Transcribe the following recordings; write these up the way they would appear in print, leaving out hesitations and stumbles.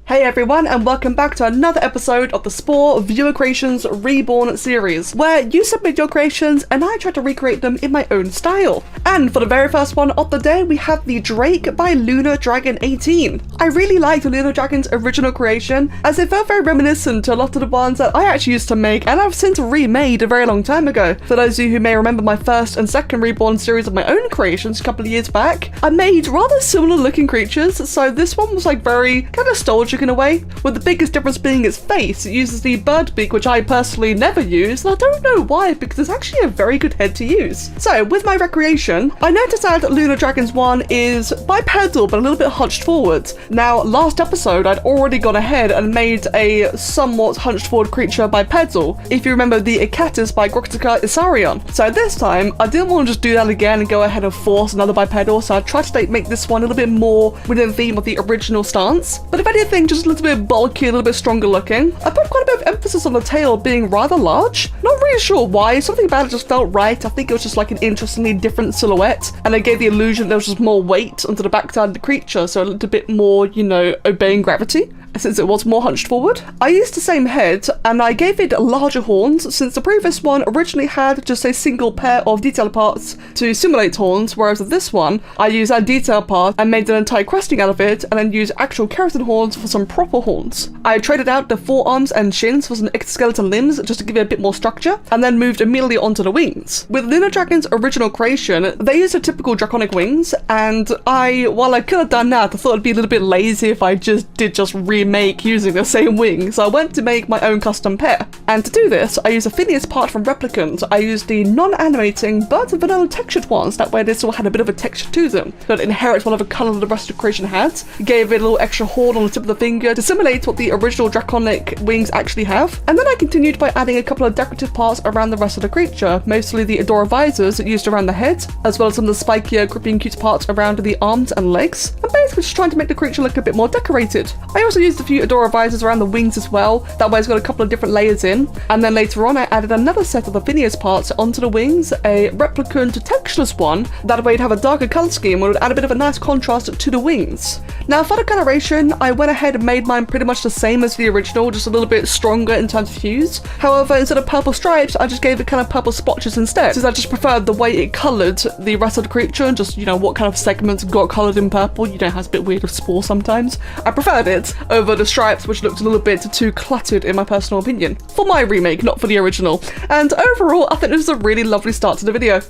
Hey everyone, and welcome back to another episode of the Spore Viewer Creations Reborn series, where you submit your creations and I try to recreate them in my own style. And for the very first one of the day, we have the Drake by Lunar Dragon 18. I really liked Lunar Dragon's original creation, as it felt very reminiscent to a lot of the ones that I actually used to make and I've since remade a very long time ago. For those of you who may remember my first and second Reborn series of my own creations a couple of years back, I made rather similar looking creatures, so this one was like very kind of nostalgic in a way, with the biggest difference being its face. It uses the bird beak, which I personally never use, and I don't know why, because it's actually a very good head to use. So with my recreation, I noticed that Lunar Dragon's one is bipedal but a little bit hunched forward. Now last episode I'd already gone ahead and made a somewhat hunched forward creature bipedal, if you remember the Icatus by Groxica Isarion. So this time I didn't want to just do that again and go ahead and force another bipedal, so I tried to make this one a little bit more within the theme of the original stance, but if anything just a little bit bulky, a little bit stronger looking. I put quite a bit of emphasis on the tail being rather large. Not really sure why, something about it just felt right. I think it was just like an interestingly different silhouette, and it gave the illusion there was just more weight onto the backside of the creature, so it looked a bit more, you know, obeying gravity, since it was more hunched forward. I used the same head, and I gave it larger horns, since the previous one originally had just a single pair of detail parts to simulate horns, whereas with this one, I used that detail part and made an entire cresting out of it, and then used actual keratin horns for some proper horns. I traded out the forearms and shins for some exoskeleton limbs just to give it a bit more structure, and then moved immediately onto the wings. With Lunar Dragon's original creation, they used the typical draconic wings, and while I could have done that, I thought it'd be a little bit lazy if I just remake using the same wing, so I went to make my own custom pair. And to do this, I used a Phineas part from Replicant. I used the non-animating but vanilla textured ones, that way they still had a bit of a texture to them, so it inherits whatever colour the rest of the creation had. Gave it a little extra horn on the tip of the finger to simulate what the original draconic wings actually have, and then I continued by adding a couple of decorative parts around the rest of the creature, mostly the Adora visors used around the head, as well as some of the spikier, grippy and cute parts around the arms and legs, and basically just trying to make the creature look a bit more decorated. I also used a few Adora visors around the wings as well, that way it's got a couple of different layers in, and then later on I added another set of the Phineas parts onto the wings, a Replicant textureless one, that way it'd have a darker colour scheme and would add a bit of a nice contrast to the wings. Now for the coloration, I went ahead and made mine pretty much the same as the original, just a little bit stronger in terms of hues. However, instead of purple stripes, I just gave it kind of purple splotches instead, since I just preferred the way it coloured the rest of the creature, and just, you know, what kind of segments got coloured in purple. You know how it's a bit weird with Spore sometimes. I preferred it over the stripes, which looked a little bit too cluttered in my personal opinion. For my remake, not for the original. And overall, I think this is a really lovely start to the video.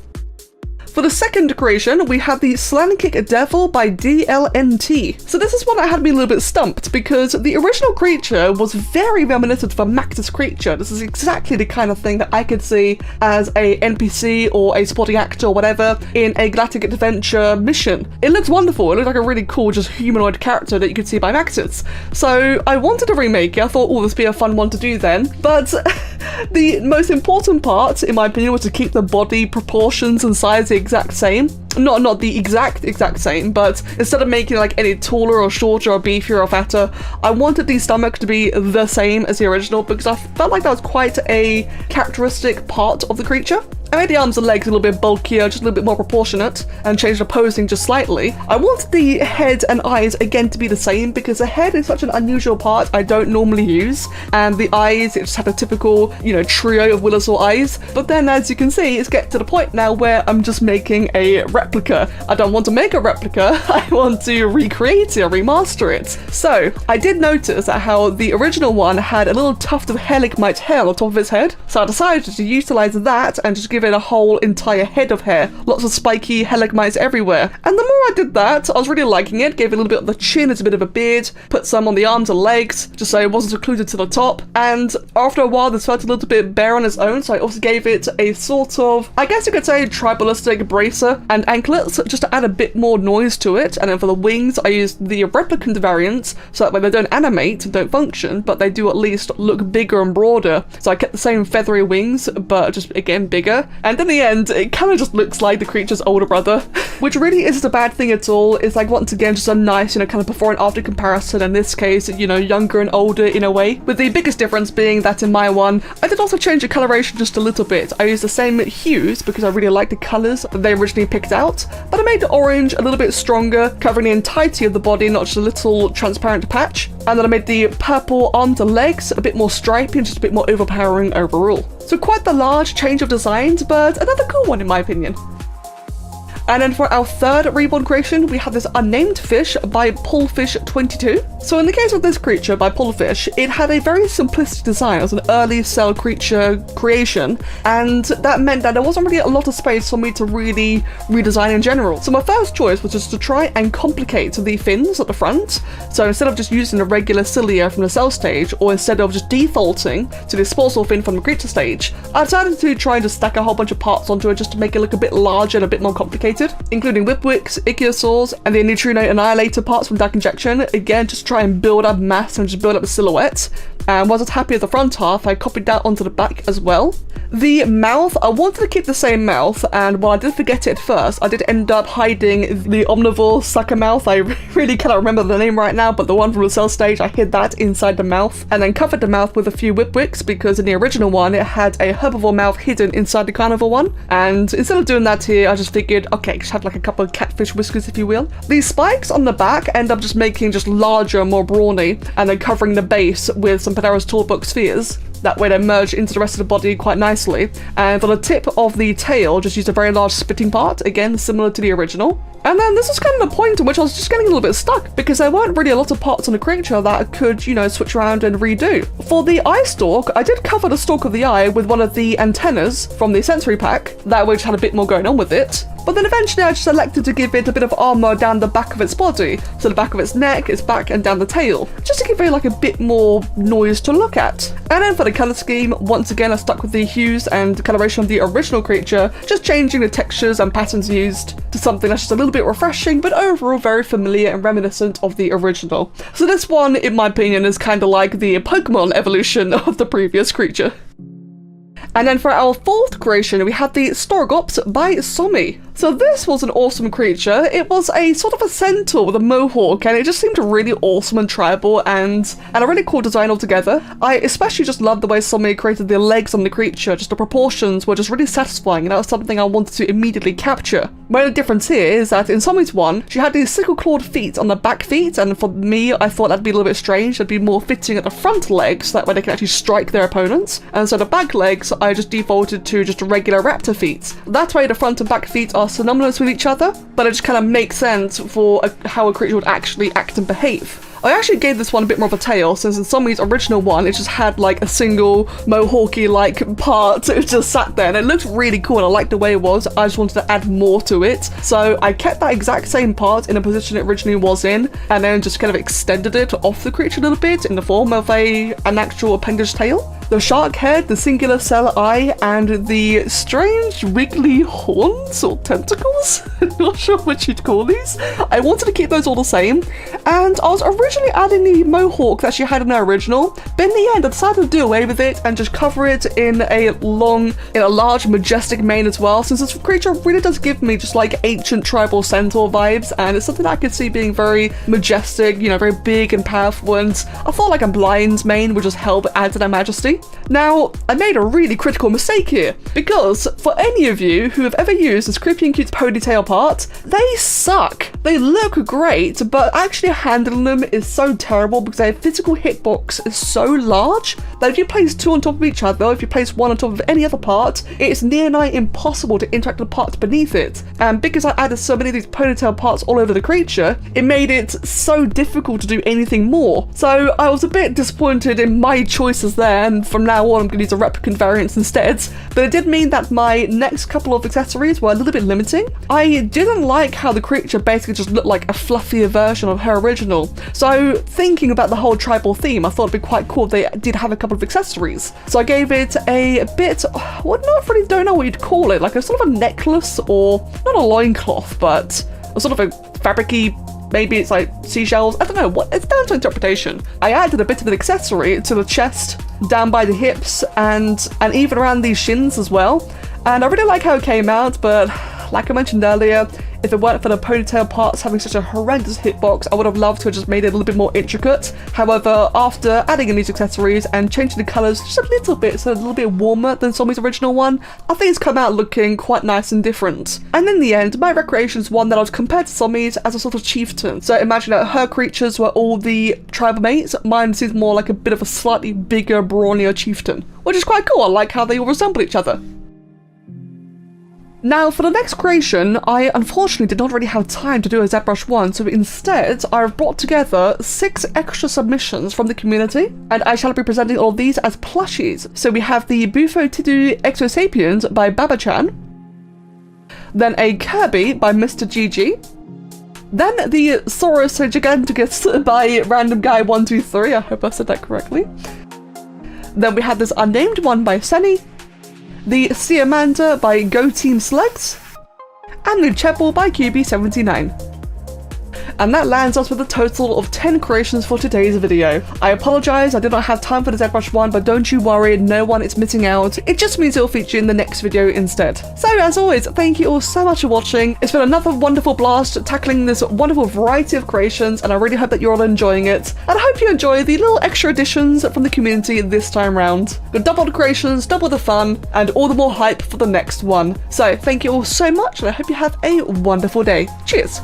For the second creation, we have the Slanted Devil by DLNT. So this is one that had me a little bit stumped, because the original creature was very reminiscent of a Maxis creature. This is exactly the kind of thing that I could see as a NPC or a supporting actor or whatever in a galactic adventure mission. It looks wonderful. It looked like a really cool, just humanoid character that you could see by Maxis. So I wanted to remake it. I thought, oh, this would be a fun one to do then. But the most important part, in my opinion, was to keep the body proportions and size the exact same. Not the exact same, but instead of making it like any taller or shorter or beefier or fatter, I wanted the stomach to be the same as the original, because I felt like that was quite a characteristic part of the creature. I made the arms and legs a little bit bulkier, just a little bit more proportionate, and changed the posing just slightly. I wanted the head and eyes again to be the same, because the head is such an unusual part I don't normally use, and the eyes, it just had a typical, you know, trio of Willosaur eyes. But then, as you can see, it's getting to the point now where I'm just making a replica. I don't want to make a replica, I want to recreate it or remaster it. So I did notice that how the original one had a little tuft of Helicmite hair on top of its head, so I decided to utilize that and just give it a whole entire head of hair. Lots of spiky Helicmites everywhere. And the more I did that, I was really liking it. Gave it a little bit of the chin as a bit of a beard, put some on the arms and legs, just so it wasn't secluded to the top. And after a while, this felt a little bit bare on its own, so I also gave it a sort of, I guess you could say, tribalistic bracer and anklets, just to add a bit more noise to it. And then for the wings, I used the replicant variants, so that way they don't animate and don't function, but they do at least look bigger and broader. So I kept the same feathery wings, but just again bigger. that. And in the end, it kind of just looks like the creature's older brother, which really isn't a bad thing at all. It's like, once again, just a nice, kind of before and after comparison. In this case, younger and older in a way, with the biggest difference being that in my one, I did also change the coloration just a little bit. I used the same hues because I really like the colors that they originally picked out, but I made the orange a little bit stronger, covering the entirety of the body, not just a little transparent patch. And then I made the purple arms and legs a bit more stripy and just a bit more overpowering overall. So quite the large change of designs, but another cool one in my opinion. And then for our third Reborn creation, we have this unnamed fish by Pullfish22. So in the case of this creature by Pullfish, it had a very simplistic design as an early cell creature creation, and that meant that there wasn't really a lot of space for me to really redesign in general. So my first choice was just to try and complicate the fins at the front. So instead of just using the regular cilia from the cell stage, or instead of just defaulting to the sporsal fin from the creature stage, I decided to try and just stack a whole bunch of parts onto it just to make it look a bit larger and a bit more complicated, including Whipwicks, Ichthyosaurs, and the Neutrino Annihilator parts from Dark Injection. Again, just try and build up mass and just build up the silhouette. And whilst I was happy with the front half, I copied that onto the back as well. The mouth, I wanted to keep the same mouth, and while I did forget it at first, I did end up hiding the omnivore sucker mouth. I really cannot remember the name right now, but the one from the cell stage, I hid that inside the mouth, and then covered the mouth with a few Whipwicks, because in the original one, it had a herbivore mouth hidden inside the carnivore one. And instead of doing that here, I just figured, okay, just have like a couple of catfish whiskers, if you will. These spikes on the back end up just making just larger, more brawny, and then covering the base with some Panera's Toolbook spheres. That way they merge into the rest of the body quite nicely. And for the tip of the tail, just used a very large spitting part, again similar to the original. And then this is kind of the point at which I was just getting a little bit stuck, because there weren't really a lot of parts on the creature that I could, switch around and redo. For the eye stalk, I did cover the stalk of the eye with one of the antennas from the sensory pack, that way it had a bit more going on with it. But then eventually I just elected to give it a bit of armor down the back of its body, so the back of its neck, its back, and down the tail, just to give it like a bit more noise to look at. And then for the color scheme, once again I stuck with the hues and coloration of the original creature, just changing the textures and patterns used to something that's just a little bit refreshing, but overall very familiar and reminiscent of the original. So this one, in my opinion, is kind of like the Pokemon evolution of the previous creature. And then for our fourth creation, we had the Gops by Somi. So this was an awesome creature. It was a sort of a centaur with a mohawk, and it just seemed really awesome and tribal and a really cool design altogether. I especially just loved the way Somi created the legs on the creature. Just the proportions were just really satisfying, and that was something I wanted to immediately capture. My only difference here is that in Somi's one, she had these sickle-clawed feet on the back feet, and for me, I thought that'd be a little bit strange. That'd be more fitting at the front legs, so that way they can actually strike their opponents. And so the back legs, I just defaulted to just regular raptor feet. That way the front and back feet are synonymous with each other, but it just kind of makes sense for how a creature would actually act and behave. I actually gave this one a bit more of a tail, since in Somi's original one, it just had like a single mohawky-like part. It just sat there, and it looked really cool, and I liked the way it was. I just wanted to add more to it. So I kept that exact same part in the position it originally was in, and then just kind of extended it off the creature a little bit in the form of an actual appendage tail. The shark head, the singular cell eye, and the strange wiggly horns or tentacles? I'm not sure what you'd call these. I wanted to keep those all the same, and I was originally adding the mohawk that she had in her original, but in the end I decided to do away with it and just cover it in a large majestic mane as well, since this creature really does give me just like ancient tribal centaur vibes, and it's something that I could see being very majestic, very big and powerful, and I thought like a lion's mane would just help add to that majesty. Now, I made a really critical mistake here, because for any of you who have ever used this creepy and cute ponytail part, they suck. They look great, but actually handling them is so terrible because their physical hitbox is so large that if you place two on top of each other, if you place one on top of any other part, it's near nigh impossible to interact with the parts beneath it. And because I added so many of these ponytail parts all over the creature, it made it so difficult to do anything more. So I was a bit disappointed in my choices there, and from now on I'm going to use a replicant variant instead. But it did mean that my next couple of accessories were a little bit limiting. I didn't like how the creature basically just looked like a fluffier version of her original. So thinking about the whole tribal theme, I thought it'd be quite cool if they did have a couple of accessories. So I gave it a bit, don't know what you'd call it, like a sort of a necklace, or not a loincloth, but a sort of a fabricy. Maybe it's like seashells, I don't know, it's down to interpretation. I added a bit of an accessory to the chest, down by the hips, and even around these shins as well. And I really like how it came out, but like I mentioned earlier, if it weren't for the ponytail parts having such a horrendous hitbox, I would have loved to have just made it a little bit more intricate. However, after adding in these accessories and changing the colours just a little bit, so a little bit warmer than Somi's original one, I think it's come out looking quite nice and different. And in the end, my recreation is one that I was compared to Somi's as a sort of chieftain. So imagine that her creatures were all the tribal mates, mine seems more like a bit of a slightly bigger, brawnier chieftain, which is quite cool. I like how they all resemble each other. Now, for the next creation, I unfortunately did not really have time to do a ZBrush one, so instead I've brought together 6 extra submissions from the community, and I shall be presenting all of these as plushies. So we have the Bufo Tidu Exosapiens by Baba-chan, then a Kirby by Mr. GG, then the Saurus Giganticus by Random Guy 123, I hope I said that correctly. Then we have this unnamed one by Senny, the Siamanda by Go Team Slugs, and the Chapel by QB79. And that lands us with a total of 10 creations for today's video. I apologise, I did not have time for the ZBrush one, but don't you worry, no one is missing out. It just means it'll feature in the next video instead. So as always, thank you all so much for watching. It's been another wonderful blast tackling this wonderful variety of creations, and I really hope that you're all enjoying it. And I hope you enjoy the little extra additions from the community this time round. Got double the creations, double the fun, and all the more hype for the next one. So thank you all so much, and I hope you have a wonderful day. Cheers!